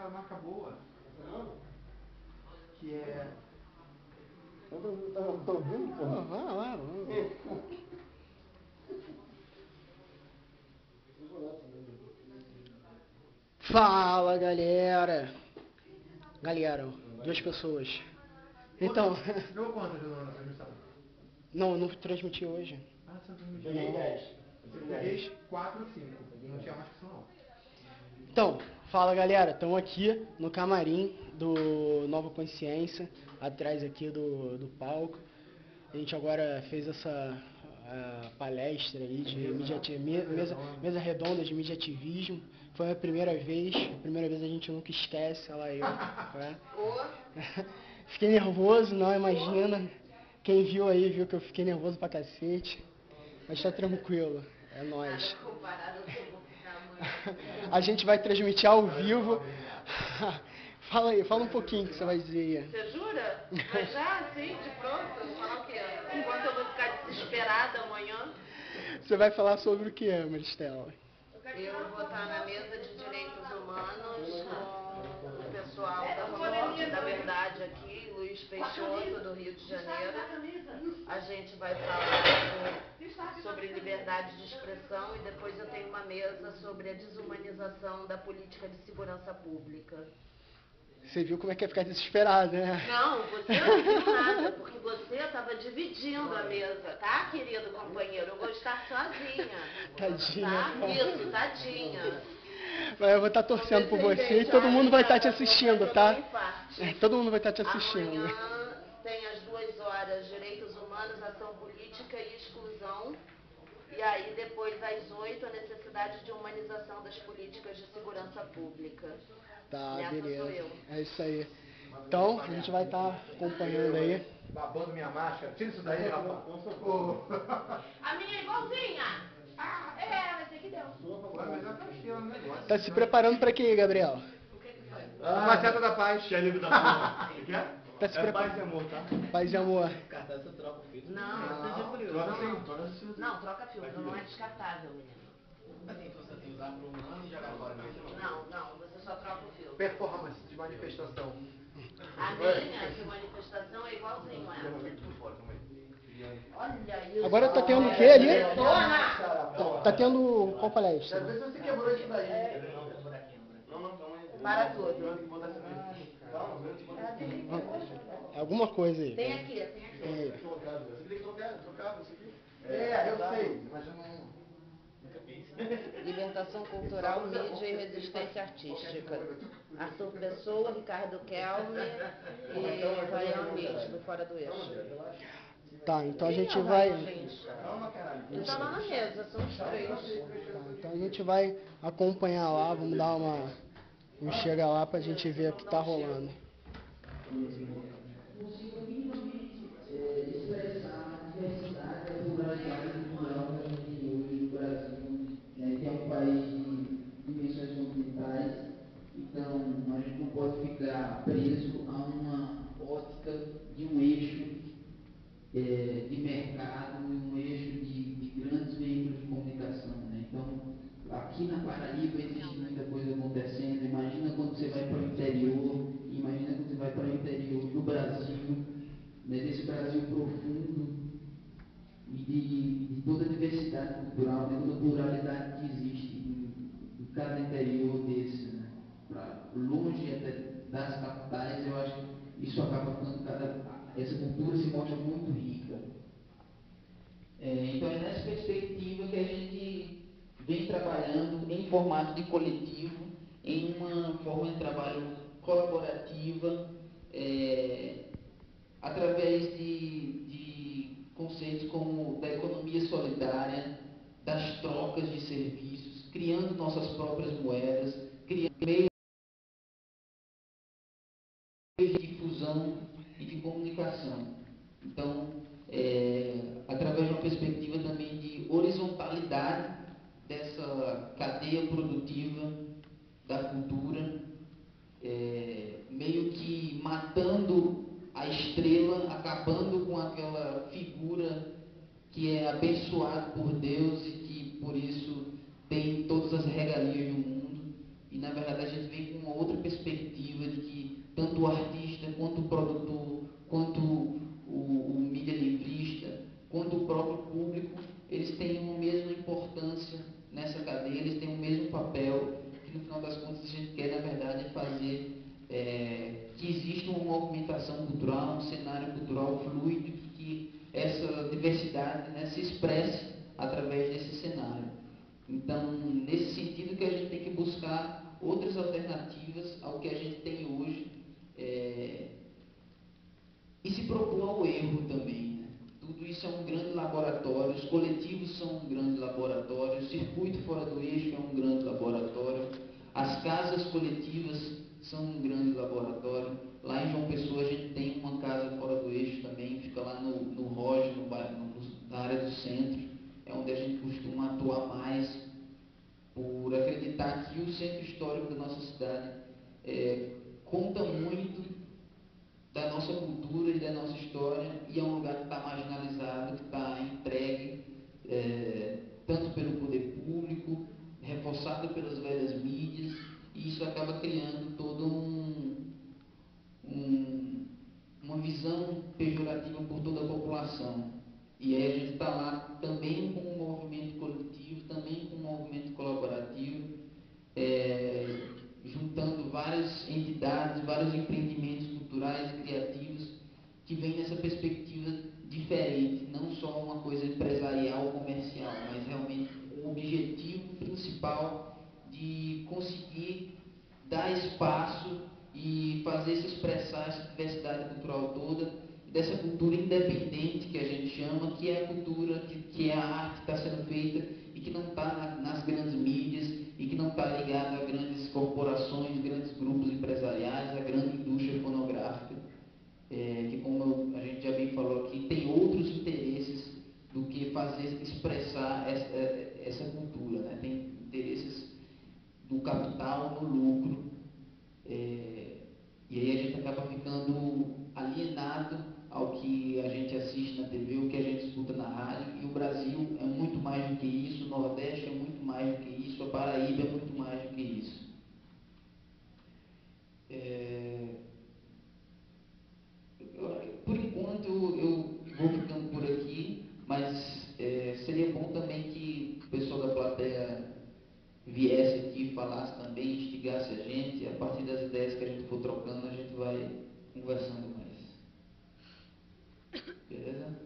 aquela marca boa. Que é... Tá ouvindo, pô? Vai lá, vamos. Fala, galera. Galera, 2 pessoas. Então... Jogou quanto na transmissão? Não transmiti hoje. Ah, você transmitiu. Joguei 10. Joguei 4 ou 5. Não tinha mais que isso, não. Então, fala, galera. Estamos aqui no camarim do Nova Consciência, atrás aqui do palco. A gente agora fez essa palestra aí de mesa redonda de mediativismo. Foi a primeira vez a gente nunca esquece, ela e eu. Né? Fiquei nervoso, não imagina. Quem viu aí viu que eu fiquei nervoso pra cacete. Mas tá tranquilo, é nóis. A gente vai transmitir ao vivo. Fala aí, fala um pouquinho que você vai dizer aí. Você jura? Mas já, assim, de pronto? Falar o quê? Enquanto eu vou ficar desesperada amanhã? Você vai falar sobre o que, Maristela? Eu vou estar na mesa de direitos humanos com o pessoal da Fonte da Verdade aqui, Luiz Peixoto, do Rio de Janeiro. A gente vai falar sobre liberdade de expressão e depois eu tenho uma mesa sobre a desumanização da política de segurança pública. Você viu como é que é ficar desesperado, né? Não, você não viu nada, porque você estava dividindo a mesa, tá, querido companheiro? Eu vou estar sozinha. Tadinha. Tá? Isso, tadinha. Mas eu vou estar torcendo por você e todo mundo vai estar te assistindo, tá? Todo mundo vai estar te assistindo. Amanhã tem às 2 horas Direitos Humanos, Ação Política e Exclusão. E aí depois às 8 a necessidade de humanização das políticas de segurança pública. Tá, Nessa beleza. sou eu. É isso aí. Então, a gente vai estar acompanhando aí. Babando minha máscara. Tira isso daí, rapaz. A minha é igualzinha. Ah, mas tem que deu. Mas ela tá cheia no negócio. Tá se preparando pra quê, Gabriel? O que foi? Maceta da Paz. Que é livro da porra. O que é? Tá se É preparando. paz e amor, tá? Paz e amor. Cartaz você troca o filtro. Não, troca filtro, não é descartável, menino. Assim, se você tem que usar para um ano e jogar fora mesmo. Não, você só troca o filtro. Performance de manifestação. A minha de manifestação é igualzinho a ela. Olha isso. Agora tá tendo o quê ali? Tona! Tá tendo qual palestra? Às vezes você quebrou isso daí. Não, calma aí. Para tudo. Alguma coisa aí. Tem aqui. É. Você tem que trocar isso aqui. É, eu sei, mas eu não... Libertação cultural, mídia e resistência artística. Arthur Pessoa, Ricardo Kelme e Ryan Mitch, do Fora do Eixo. Tá, então a gente Quem é o vai. Ryan Mitch? Ele tá lá na mesa, são os 3. Tá, então a gente vai acompanhar lá, vamos dar um chega lá pra gente ver o que tá rolando. Que é um país de dimensões continentais, então a gente não pode ficar preso a uma ótica de um eixo de mercado e um eixo de grandes veículos de comunicação. Né? Então, aqui na Paraíba existe muita coisa acontecendo. Imagina quando você vai para o interior, imagina quando você vai para o interior do Brasil, né, desse Brasil profundo, e de toda a diversidade cultural, de toda a pluralidade que existe em cada interior desse, né? Longe até das capitais, eu acho que isso acaba ficando essa cultura se mostra muito rica. Então é nessa perspectiva que a gente vem trabalhando em formato de coletivo, em uma forma de trabalho colaborativa, através de conceitos como da economia solidária, das trocas de serviços, criando nossas próprias moedas, criando meios de difusão e de comunicação. Então, através de uma perspectiva também de horizontalidade dessa cadeia produtiva da cultura, meio que matando a estrela, acabando com aquela figura que é abençoada por Deus e que por isso tem todas as regalias do mundo. E na verdade a gente vem com uma outra perspectiva antes, a gente quer, na verdade, fazer que exista uma movimentação cultural, um cenário cultural fluido, que essa diversidade, né, se expresse através desse cenário. Então, nesse sentido que a gente tem que buscar outras alternativas ao que a gente tem hoje, e se propor ao erro também, né? Tudo isso é um grande laboratório, os coletivos são um grande laboratório, o circuito fora do eixo é um grande laboratório, as casas coletivas são um grande laboratório. Lá em João Pessoa a gente tem uma casa fora do eixo também, fica lá no Roge, na área do centro, é onde a gente costuma atuar mais, por acreditar que o centro histórico da nossa cidade conta muito da nossa cultura e da nossa história, e é um lugar que está marginalizado, que está entregue tanto pelo poder público, reforçado pelas velhas mídias, e isso acaba criando toda uma visão pejorativa por toda a população. E aí a gente está lá também com um movimento coletivo, também com um movimento colaborativo, juntando várias entidades, vários empreendimentos culturais e criativos que vêm nessa perspectiva diferente, não só uma coisa empresarial, comercial, mas realmente o objetivo principal de conseguir dar espaço e fazer se expressar essa diversidade cultural toda, dessa cultura independente que a gente chama, que é a cultura, que é a arte que está sendo feita e que não está nas grandes mídias e que não está ligada a grandes corporações, grandes grupos empresariais, a grande indústria fonográfica, que, como a gente já bem falou aqui, tem outros interesses do que fazer expressar essa cultura, né? Tem interesses do capital no lucro, e aí a gente acaba ficando alienado ao que a gente assiste na TV, o que a gente escuta na rádio, e o Brasil é muito mais do que isso, o Nordeste é muito mais do que isso, a Paraíba é muito mais do que isso. Por enquanto eu vou ficando por aqui, mas seria bom também que o pessoal da plateia viesse aqui, falasse também, instigasse a gente, e a partir das ideias que a gente for trocando, a gente vai conversando mais. Beleza?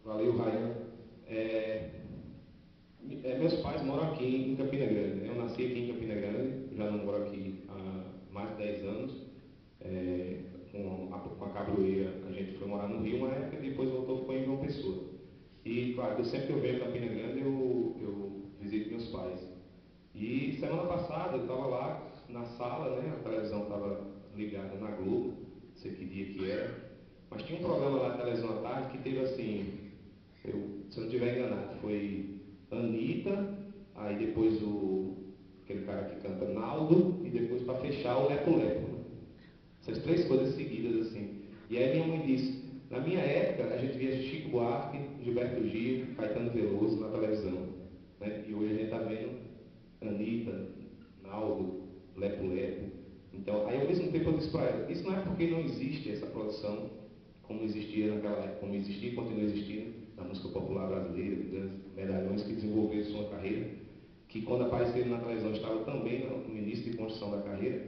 Valeu, Ryan. Meus pais moram aqui em Campina Grande. Eu nasci aqui em Campina Grande, já não moro aqui há mais de 10 anos. Com a Cabroeira, a gente foi morar no Rio uma época e depois voltou e ficou em João Pessoa. E, claro, sempre que eu venho a Campina Grande, eu visito meus pais. E semana passada eu estava lá na sala, né? A televisão estava ligada na Globo, não sei que dia que era, mas tinha um programa lá na televisão à tarde que teve assim, se eu não estiver enganado, foi Anitta, aí depois aquele cara que canta Naldo, e depois para fechar o Lepo Lepo. Essas 3 coisas seguidas assim. E aí minha mãe disse, na minha época a gente via Chico Buarque, Gilberto Gil, Caetano Veloso na televisão, né? E hoje a gente está vendo Anitta, Naldo, Lepo Lepo. Então, aí ao mesmo tempo eu disse para ela, isso não é porque não existe essa produção como existia naquela época, como existia e continua existindo na música popular brasileira, grandes medalhões que desenvolveram sua carreira, que quando apareceram na televisão estavam também no início de construção da carreira,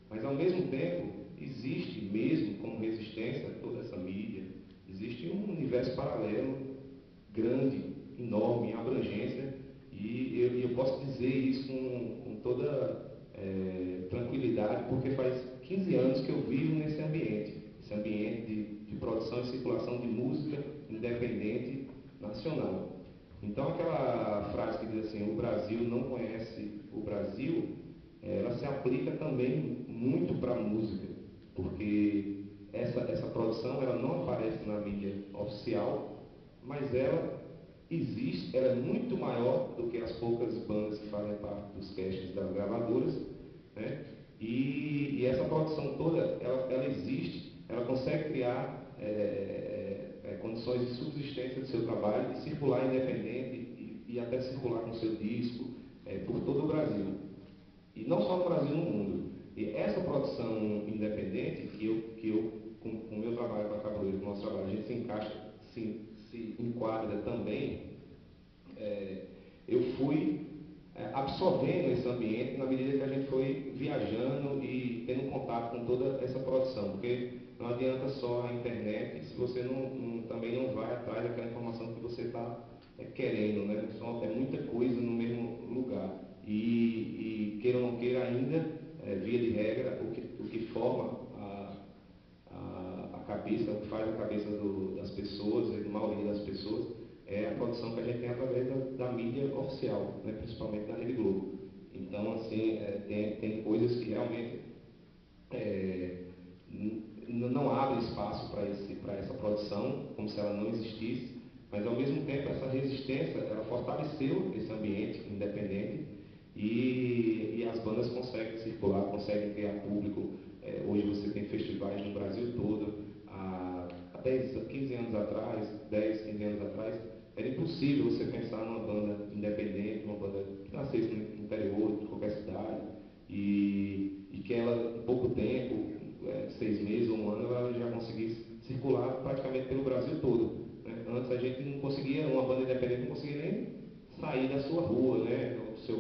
mas ao mesmo tempo existe mesmo como resistência a toda essa mídia, existe um universo paralelo grande, enorme, em abrangência, e eu posso dizer isso com toda tranquilidade, porque faz 15 anos que eu vivo nesse ambiente, esse ambiente de produção e circulação de música independente nacional. Então aquela frase que diz assim, o Brasil não conhece o Brasil, ela se aplica também muito para a música, porque essa produção ela não aparece na mídia oficial, mas ela existe, ela é muito maior do que as poucas bandas que fazem parte dos castings das gravadoras, né? E essa produção toda, ela existe, ela consegue criar condições de subsistência do seu trabalho, de circular independente e até circular com seu disco por todo o Brasil. E não só no Brasil, no mundo. E essa produção independente, que eu com o meu trabalho com a Cabroeira, com o nosso trabalho, a gente se encaixa, se enquadra também, eu fui absorvendo esse ambiente na medida que a gente foi viajando e tendo contato com toda essa produção, porque não adianta só a internet se você também não vai atrás daquela informação que você está querendo, né? É muita coisa no mesmo lugar. E queira ou não queira ainda, via de regra, o que forma a cabeça, o que faz a cabeça das pessoas, da maioria das pessoas, é a produção que a gente tem através da mídia oficial, né? Principalmente da Rede Globo. Então, assim, tem coisas que realmente não abrem espaço para essa produção, como se ela não existisse, mas ao mesmo tempo essa resistência, ela fortaleceu esse ambiente independente e as bandas conseguem circular, conseguem criar público. Hoje você tem festivais no Brasil todo. Há 15 anos atrás, 10, 15 anos atrás, era impossível você pensar numa banda independente, uma banda que nascesse no interior, de qualquer cidade, e que ela, em pouco tempo, 6 meses ou um ano, ela já conseguisse circular praticamente pelo Brasil todo. Né? Antes a gente não conseguia, uma banda independente não conseguia nem sair da sua rua, né?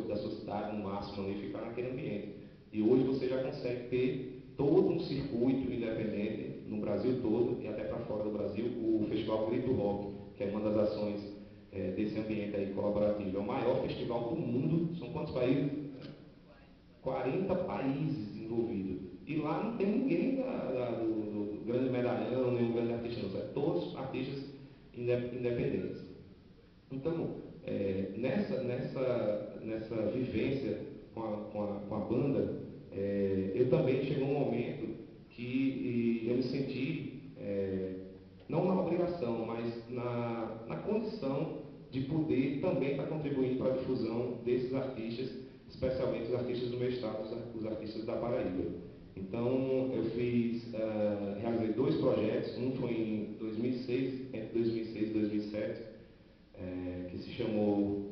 Da sua cidade, no máximo, e ficar naquele ambiente. E hoje você já consegue ter todo um circuito independente no Brasil todo e até para fora do Brasil. O Festival Grito Rock, que é uma das ações desse ambiente aí colaborativo, é o maior festival do mundo. São quantos países? 40 países envolvidos. E lá não tem ninguém do grande medalhão, nem o grande artista, não. São todos artistas independentes. Então, nessa vivência com a banda, eu também chegou um momento que eu me senti, não na obrigação, mas na condição de poder também estar contribuindo para a difusão desses artistas, especialmente os artistas do meu estado, os artistas da Paraíba. Então, eu realizei 2 projetos, um foi em 2006, entre 2006 e 2007, que se chamou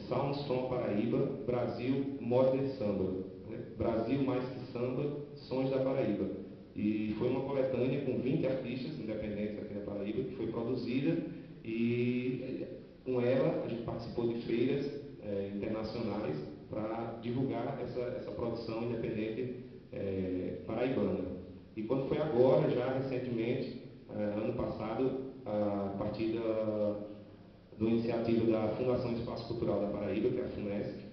Sounds from Paraíba, Brasil Modern Samba. Né? Brasil mais que samba, Sons da Paraíba. E foi uma coletânea com 20 artistas independentes aqui da Paraíba, que foi produzida, e com ela a gente participou de feiras internacionais para divulgar essa produção independente paraibana. E quando foi agora, já recentemente, ano passado, a partir da iniciativa da Fundação Espaço Cultural da Paraíba, que é a FUNESC,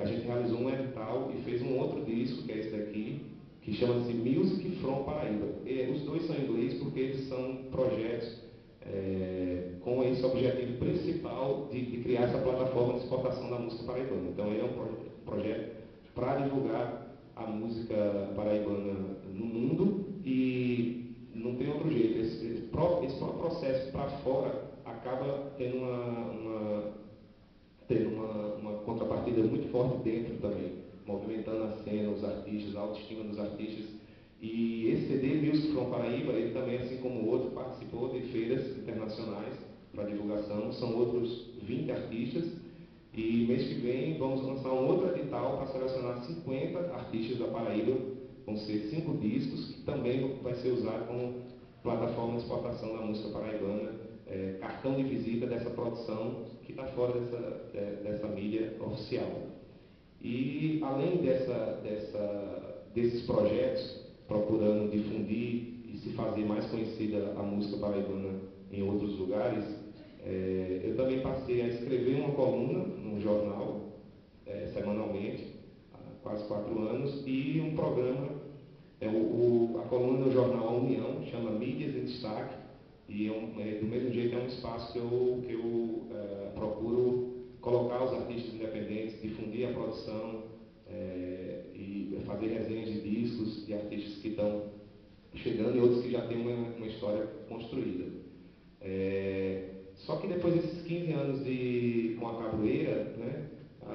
a gente realizou um edital e fez um outro disco, que é esse daqui, que chama-se Music from Paraíba. Os 2 são em inglês porque eles são projetos com esse objetivo principal de criar essa plataforma de exportação da música paraibana. Então, ele é um projeto para divulgar a música paraibana no mundo, e não tem outro jeito. Esse próprio processo para fora acaba tendo uma contrapartida muito forte dentro também, movimentando a cena, os artistas, a autoestima dos artistas. E esse CD, Music from Paraíba, ele também, assim como o outro, participou de feiras internacionais para divulgação. São outros 20 artistas. E mês que vem vamos lançar um outro edital para selecionar 50 artistas da Paraíba. Vão ser 5 discos, que também vai ser usado como plataforma de exportação da música paraibana, cartão de visita dessa produção que está fora dessa mídia oficial. E além desses projetos, procurando difundir e se fazer mais conhecida a música paraibana em outros lugares, eu também passei a escrever uma coluna no jornal, semanalmente, há quase 4 anos, e um programa, a coluna do jornal A União, chama Mídias em Destaque, e do mesmo jeito é um espaço que eu procuro colocar os artistas independentes, difundir a produção, e fazer resenhas de discos de artistas que estão chegando e outros que já têm uma história construída. Só que depois desses 15 anos com a Cabroeira, né,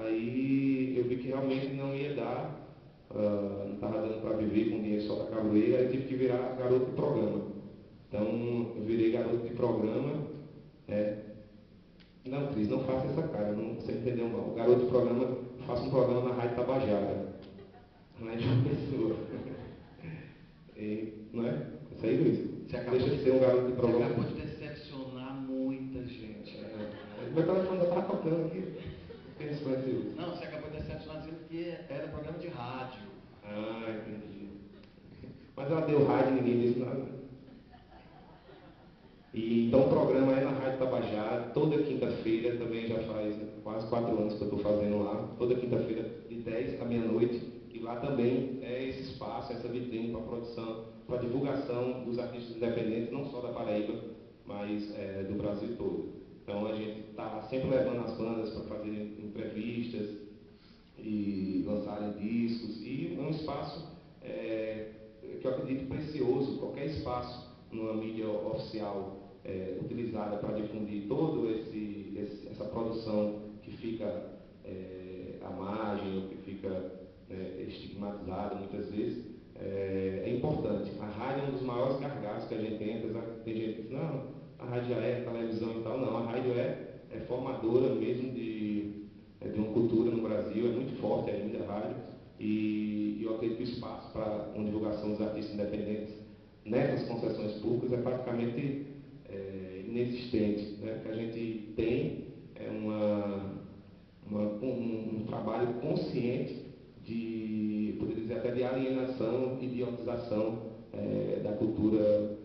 aí eu vi que realmente não ia dar, não estava dando para viver com dinheiro só da Cabroeira, aí eu tive que virar garoto de programa. Então, eu virei garoto de programa. Não, Cris, não faça essa cara, você entendeu mal. Garoto de programa, faço um programa na Rádio Tabajara, na João Pessoa. Não é? Isso aí, Luiz. Deixa de ser um garoto de programa. Você acabou de decepcionar muita gente. Meu telefone já estava tocando aqui. Quem é 51? Não, você acabou de decepcionar dizendo que era programa de rádio. Ah, entendi. Mas ela deu rádio e ninguém disse nada. E, então o programa é na Rádio Tabajara, toda quinta-feira, também já faz quase 4 anos que eu estou fazendo lá, toda quinta-feira de 10 à meia-noite. E lá também é esse espaço, essa vitrine para produção, para divulgação dos artistas independentes, não só da Paraíba, mas do Brasil todo. Então a gente está sempre levando as bandas para fazerem entrevistas e lançarem discos. E é um espaço que eu acredito precioso. Qualquer espaço numa mídia oficial utilizada para difundir toda essa produção que fica à margem ou que fica estigmatizada muitas vezes, é importante. A rádio é um dos maiores gargalos que a gente tem, apesar que tem gente que diz, não, a rádio já é televisão e tal. Não, a rádio é formadora mesmo de uma cultura no Brasil, é muito forte ainda a rádio, e eu acredito que o espaço para uma divulgação dos artistas independentes nessas concessões públicas é praticamente inexistente. Né? O que a gente tem é um trabalho consciente de, poderia dizer até de alienação e idiotização da cultura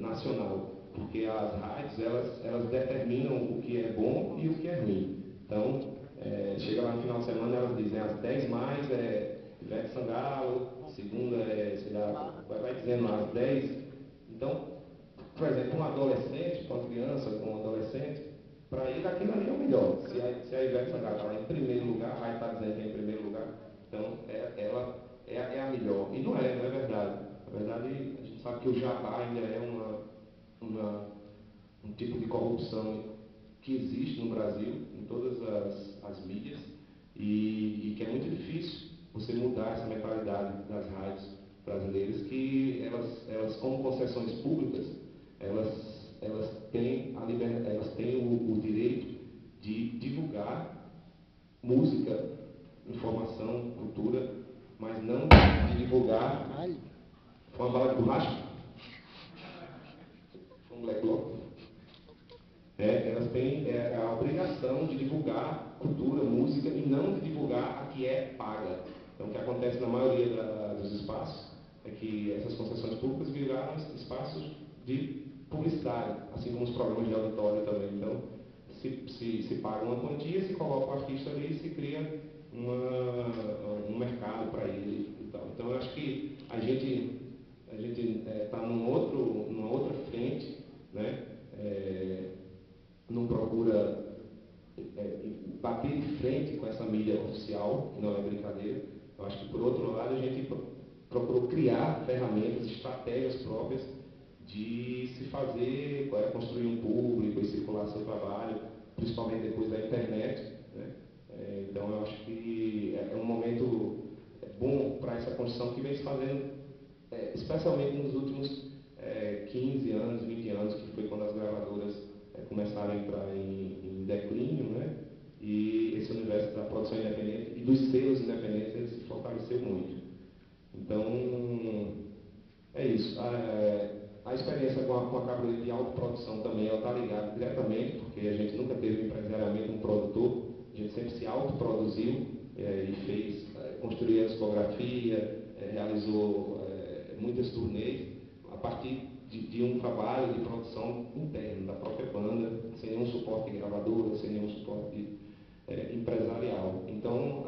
nacional, porque as rádios elas determinam o que é bom e o que é ruim. Então, chega lá no final de semana, elas dizem as 10 mais Ivete Sangalo, segunda sei lá, vai dizendo as 10. Então, por exemplo, um adolescente, uma criança com um adolescente, para ele aquilo ali é o melhor. Se a Ivete Sangalo está em primeiro lugar, a rádio está dizendo que é em primeiro lugar, então ela é a melhor. E não é verdade. Na verdade, a gente sabe que o jabá ainda é um tipo de corrupção que existe no Brasil, em todas as mídias, e que é muito difícil você mudar essa mentalidade das rádios brasileiras, que elas como concessões públicas, elas têm a liberdade, elas têm o direito de divulgar música, informação, cultura, mas não de divulgar. Foi uma bala de borracha? Foi um Black Bloc? Elas têm a obrigação de divulgar cultura, música, e não de divulgar a que é paga. Então, o que acontece na maioria dos espaços é que essas concessões públicas viraram espaços de publicidade, assim como os programas de auditório também. Então, se paga uma quantia, se coloca o artista ali e se cria um mercado para ele e tal. Então, eu acho que a gente está numa outra frente, né? Não procura bater de frente com essa mídia oficial, que não é brincadeira. Eu acho que, por outro lado, a gente procurou criar ferramentas, estratégias próprias de se fazer, construir um público e circular seu trabalho, principalmente depois da internet. Né? Então, eu acho que é um momento bom para essa construção que vem se fazendo, especialmente nos últimos 15 anos, 20 anos, que foi quando as gravadoras começaram a entrar em declínio, né? E esse universo da produção independente e dos selos independentes ele se fortaleceu muito. Então, é isso. A experiência com a capoeira de autoprodução também está ligada diretamente, porque a gente nunca teve um empresariamento, um produtor, a gente sempre se autoproduziu e construiu a discografia, realizou muitas turnês a partir de um trabalho de produção interna da própria banda, sem nenhum suporte de gravadora, sem nenhum suporte empresarial. Então,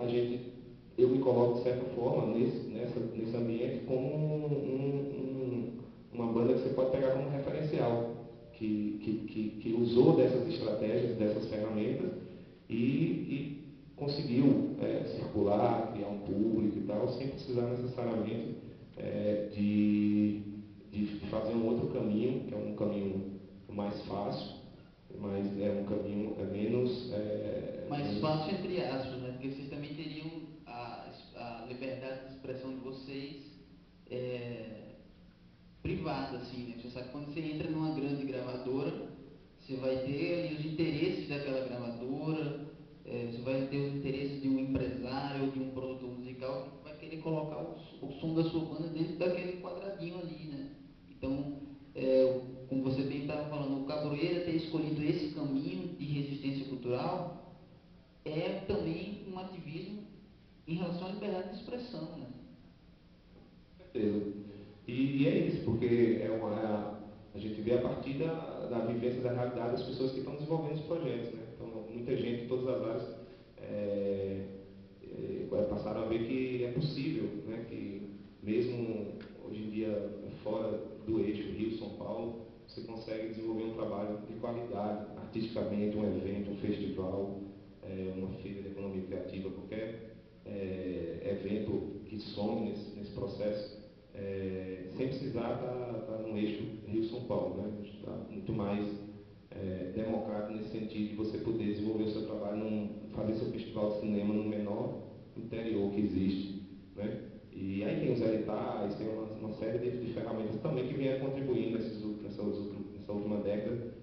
eu me coloco, de certa forma, nesse ambiente como uma banda que você pode pegar como referencial, que usou dessas estratégias, dessas ferramentas e conseguiu circular, criar um público e tal, sem precisar necessariamente de fazer um outro caminho, que é um caminho mais fácil, mas é um caminho menos... mais fácil entre aspas, né? Porque vocês também teriam a liberdade de expressão de vocês privada, assim, né? Você sabe, quando você entra numa grande gravadora, você vai ter ali os interesses daquela gravadora, você vai ter os interesses de um empresário ou de um produtor musical que vai querer colocar o som da sua banda dentro daquele quadradinho ali, né? Então, como você bem estava falando, o Capoeira ter escolhido esse caminho de resistência cultural é também um ativismo em relação à liberdade de expressão, né? Certeza. E é isso, porque a gente vê a partir da vivência da realidade das pessoas que estão desenvolvendo os projetos, né? Então, muita gente de todas as áreas passaram a ver que é possível, né? Que mesmo hoje em dia fora do eixo Rio-São Paulo, você consegue desenvolver um trabalho de qualidade, artisticamente, um evento, um festival, uma feira de economia criativa, qualquer evento que some nesse processo, sem precisar estar no eixo Rio-São Paulo, né? Está muito mais democrático nesse sentido de você poder desenvolver o seu trabalho, fazer seu festival de cinema no menor interior que existe, né? E aí tem os editais, tem uma série de ferramentas também que vêm contribuindo nessa última década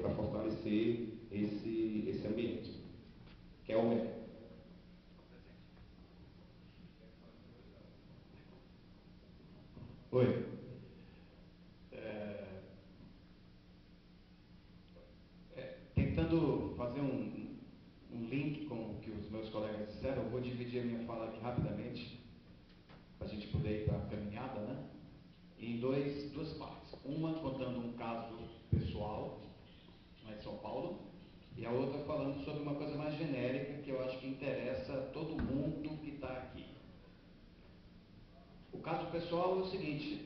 para fortalecer esse ambiente, que é o MEC. Oi. Tentando fazer um link com o que os meus colegas disseram, eu vou dividir a minha fala aqui rapidamente, para a gente poder ir para a caminhada, né? Em duas partes. Uma contando um caso pessoal, lá em São Paulo, e a outra falando sobre uma coisa mais genérica, que eu acho que interessa a todo mundo que está aqui. O caso pessoal é o seguinte,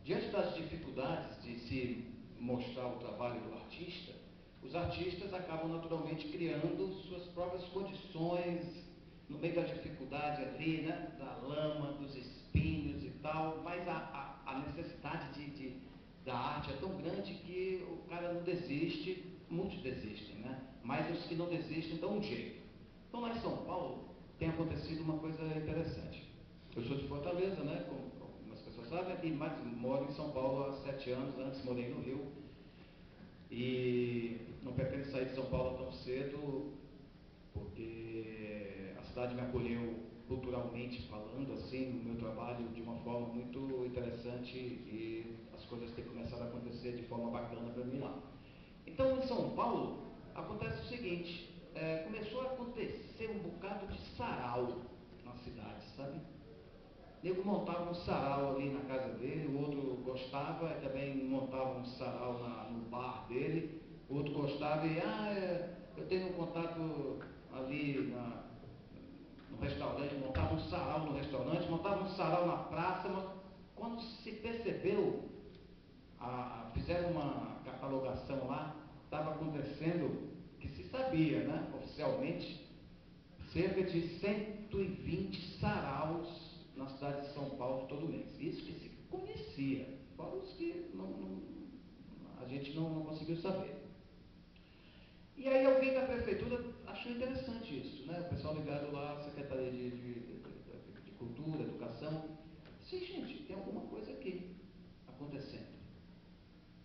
diante das dificuldades de se mostrar o trabalho do artista, os artistas acabam naturalmente criando suas próprias condições no meio da dificuldade ali, né, da lama, dos espinhos e tal, mas a necessidade da arte é tão grande que o cara não desiste, muitos desistem, né? Mas os que não desistem dão um jeito. Então lá em São Paulo tem acontecido uma coisa interessante. Eu sou de Fortaleza, né, como algumas pessoas sabem, mas moro em São Paulo há 7 anos, antes morei no Rio. E não pretendo sair de São Paulo tão cedo, porque a cidade me acolheu culturalmente falando, assim, no meu trabalho de uma forma muito interessante e as coisas têm começado a acontecer de forma bacana para mim lá. Então, em São Paulo, acontece o seguinte, começou a acontecer um bocado de sarau na cidade, sabe? O nego montava um sarau ali na casa dele, o outro gostava e também montava um sarau no bar dele, o outro gostava e, eu tenho um contato ali no restaurante, montava um sarau no restaurante, montava um sarau na praça, mas quando se percebeu, fizeram uma catalogação lá, estava acontecendo, que se sabia, né, oficialmente, cerca de 120 saraus na cidade de São Paulo todo mês. Isso que se conhecia, fora os que a gente não conseguiu saber. E aí alguém da prefeitura achou interessante isso, né? O pessoal ligado lá à Secretaria de Cultura, Educação, disse, gente, tem alguma coisa aqui acontecendo.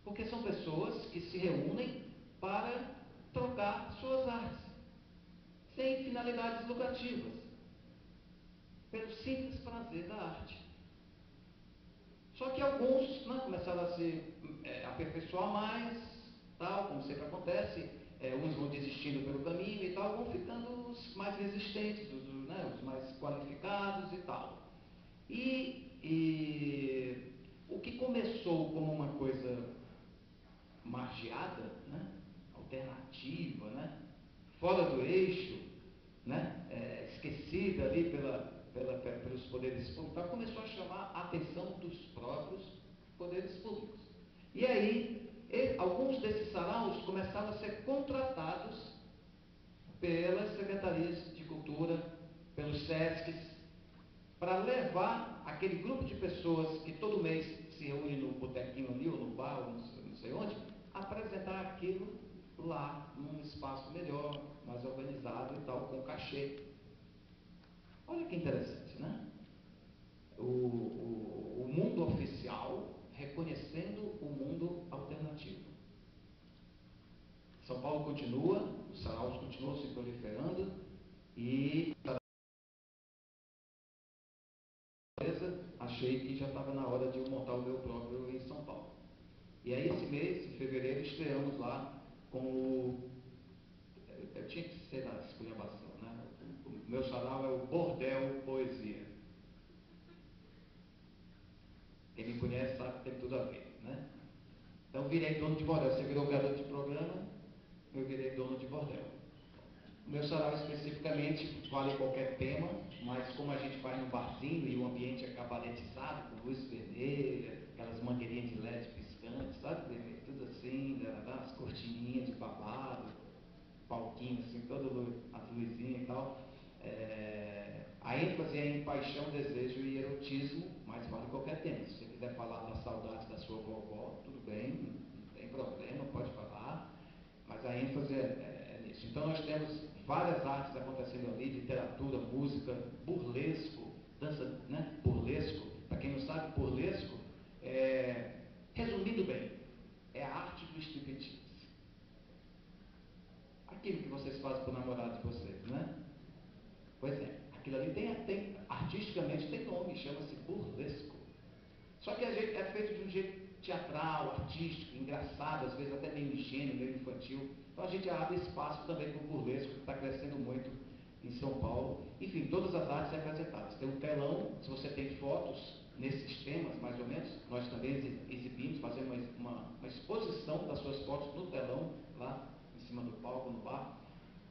Porque são pessoas que se reúnem para trocar suas artes, sem finalidades lucrativas, pelo simples prazer da arte. Só que alguns, né, começaram a se aperfeiçoar mais, tal, como sempre acontece, uns vão desistindo pelo caminho e tal, vão ficando os mais resistentes, os mais qualificados e tal. E o que começou como uma coisa margeada, né, alternativa, né, fora do eixo, né, esquecida ali pelos poderes públicos, começou a chamar a atenção dos próprios poderes públicos. E aí, alguns desses saraus começaram a ser contratados pelas secretarias de cultura, pelos SESCs, para levar aquele grupo de pessoas que todo mês se reúne no botequinho ali, ou no bar, ou não sei onde, apresentar aquilo lá, num espaço melhor, mais organizado e tal, com cachê. Olha que interessante, né? O mundo oficial reconhecendo o mundo alternativo. São Paulo continua, os saraus continuam se proliferando e achei que já estava na hora de eu montar o meu próprio em São Paulo. E aí esse mês, em fevereiro, estreamos lá com eu tinha que ser da esculhambação, né? O meu sarau é o Bordel Poesia. Quem me conhece sabe que tem tudo a ver, né? Então virei dono de bordel. Você virou garoto de programa, eu virei dono de bordel. O meu sarau especificamente vale qualquer tema, mas como a gente vai no barzinho e o ambiente é cabaretizado, com luz vermelha, aquelas mangueirinhas de LED piscantes, sabe? Tudo assim, as cortininhas de babado, palquinho assim, todo as luzinhas e tal. A ênfase é em paixão, desejo e erotismo, mas vale qualquer tema. Se você quiser falar das saudades da sua vovó, tudo bem, não tem problema, pode falar, mas a ênfase é nisso. Então nós temos várias artes acontecendo ali, literatura, música, burlesco, dança, né? Burlesco, para quem não sabe, burlesco, resumindo bem, é a arte do striptease. Aquilo que vocês fazem para o namorado de vocês, né? Pois é, aquilo ali artisticamente tem nome, chama-se burlesco. Só que é feito de um jeito teatral, artístico, engraçado, às vezes até meio ingênuo, meio infantil. Então a gente abre espaço também para o burlesco, que está crescendo muito em São Paulo. Enfim, todas as artes representadas. Tem um telão, se você tem fotos nesses temas, mais ou menos, nós também exibimos, fazemos uma exposição das suas fotos no telão, lá em cima do palco, no bar.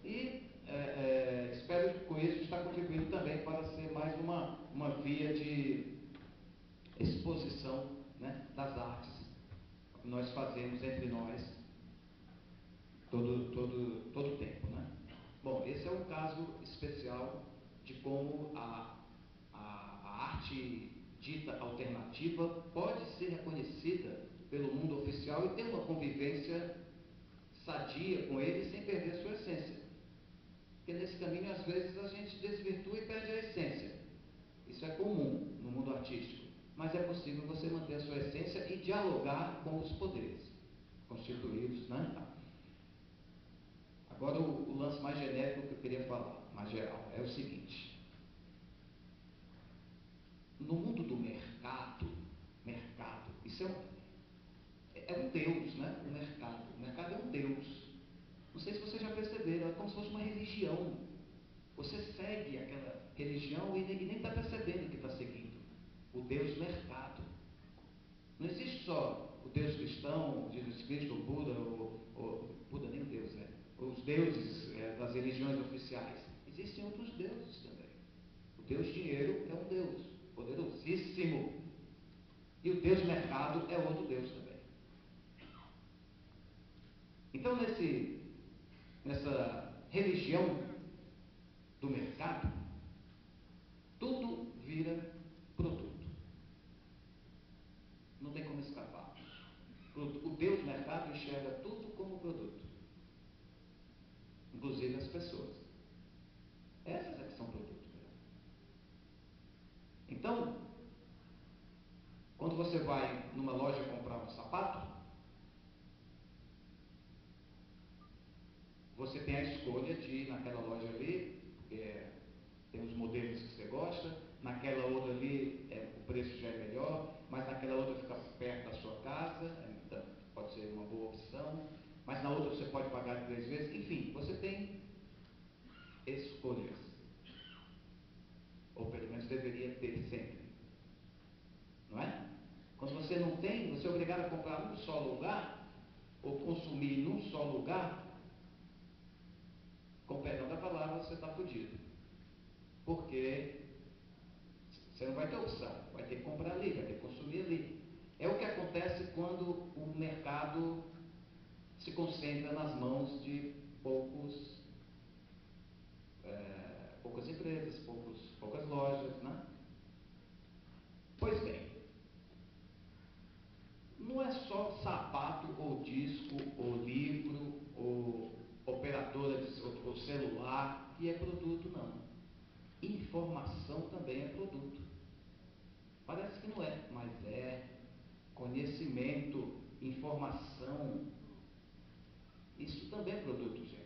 E espero que com isso está contribuindo também para ser mais uma via de exposição, né, das artes que nós fazemos entre nós todo o tempo, né? Bom, esse é um caso especial de como a arte dita alternativa pode ser reconhecida pelo mundo oficial e ter uma convivência sadia com ele sem perder a sua essência. Porque nesse caminho, às vezes, a gente desvirtua e perde a essência. Isso é comum no mundo artístico. Mas é possível você manter a sua essência e dialogar com os poderes constituídos, né? Agora, o lance mais genérico que eu queria falar, mais geral, é o seguinte. No mundo do mercado, isso é um deus, né? O mercado é um deus. Não sei se vocês já perceberam, é como se fosse uma religião. Você segue aquela religião e nem está percebendo que está seguindo. O Deus mercado. Não existe só o Deus cristão, Jesus Cristo, o Buda, Buda nem Deus, né? Os deuses das religiões oficiais. Existem outros deuses também. O Deus dinheiro é um Deus poderosíssimo. E o Deus mercado é outro Deus também. Então, nessa religião do mercado, tudo vira produto. Não tem como escapar. O Deus mercado enxerga tudo como produto. Inclusive as pessoas. Essas é que são produto. Então, quando você vai numa loja comprar um sapato, você tem a escolha de ir naquela loja ali, porque tem os modelos que você gosta, naquela outra ali o preço já é melhor, mas naquela outra fica perto da sua casa, então pode ser uma boa opção, mas na outra você pode pagar 3 vezes, enfim, você tem escolhas. Ou pelo menos deveria ter sempre. Não é? Quando você não tem, você é obrigado a comprar num só lugar, ou consumir num só lugar, com perdão da palavra, você está fudido. Porque você não vai ter opção, vai ter que comprar ali, vai ter que consumir ali. É o que acontece quando o mercado se concentra nas mãos de poucas empresas, poucas lojas, né? Pois bem, não é só sapato, ou disco, ou livro, ou operadora, ou celular que é produto, não. Informação também é produto. Parece que não é, mas é. Conhecimento, informação, isso também é produto, gente.